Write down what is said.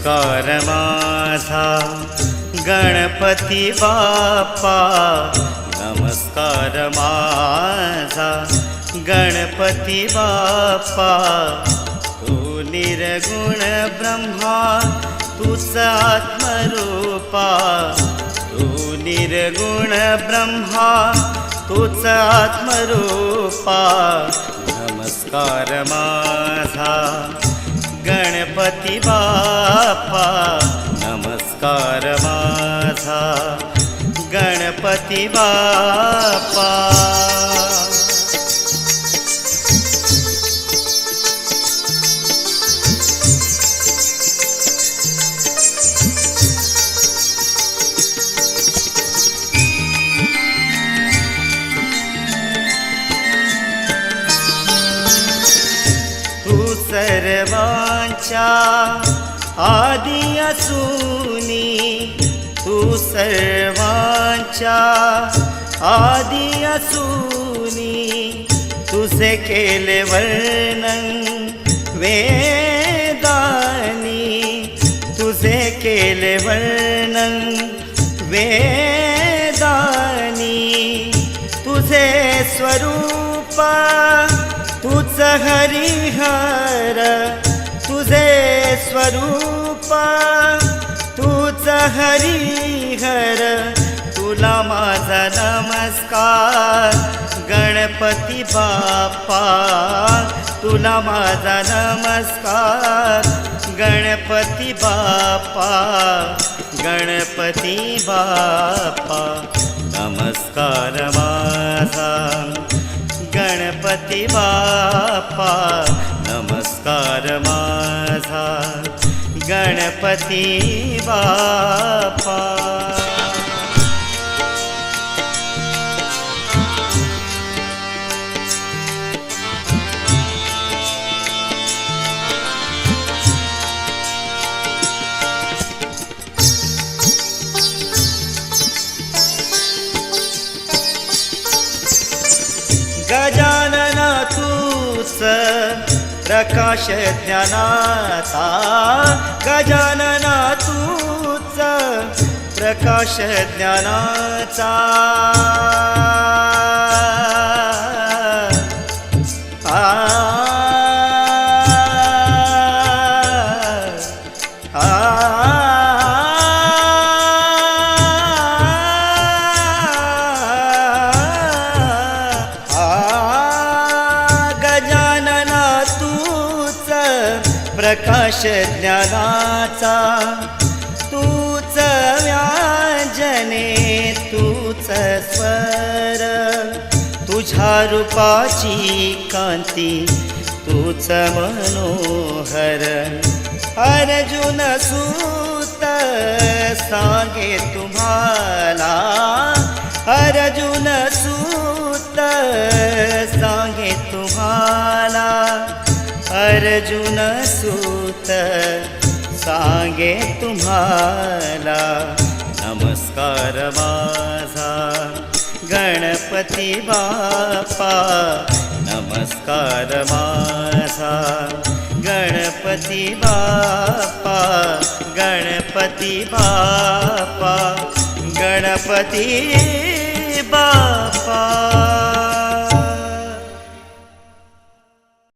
नमस्कार माझा गणपती बाप्पा, नमस्कार माझा गणपती बाप्पा. तू निर्गुण ब्रह्मा तूच आत्मरूपा, तू निर्गुण ब्रह्मा तूच आत्मरूपा. नमस्कार माझा गणपती बाप्पा, नमस्कार माझा गणपती बाप्पा. सर्वांच्या आदि असूनी, तू सर्वांच्या आदि असूनी. तुझे केले वर्णन वेदानी, तुझे केले वर्णन वेदानी. तुझे स्वरूप तूच हरिहर, तुझे स्वरूप तूच हरिहर. तुला माझा नमस्कार गणपती बाप्पा, तुला माझा नमस्कार गणपती बाप्पा. गणपती बाप्पा नमस्कार माझा गणपती बाप्पा, नमस्कार माझा गणपती बाप्पा. गजानना तूच प्रकाश ज्ञानाचा, गजानना तूच प्रकाश ज्ञानाचा. प्रकाश ज्ञानाचा, तूच व्याजने तूच स्वर. तुझ्या रूपाची कांती तूच मनोहर. अर्जुन सूत सांगे तुम्हाला, अर्जुन सूत सांगे तुम्हाला. अर्जुन सूत सांगे तुम्हाला. नमस्कार माझा गणपती बाप्पा, नमस्कार माझा गणपती बाप्पा. गणपती बाप्पा, गणपती बाप्पा.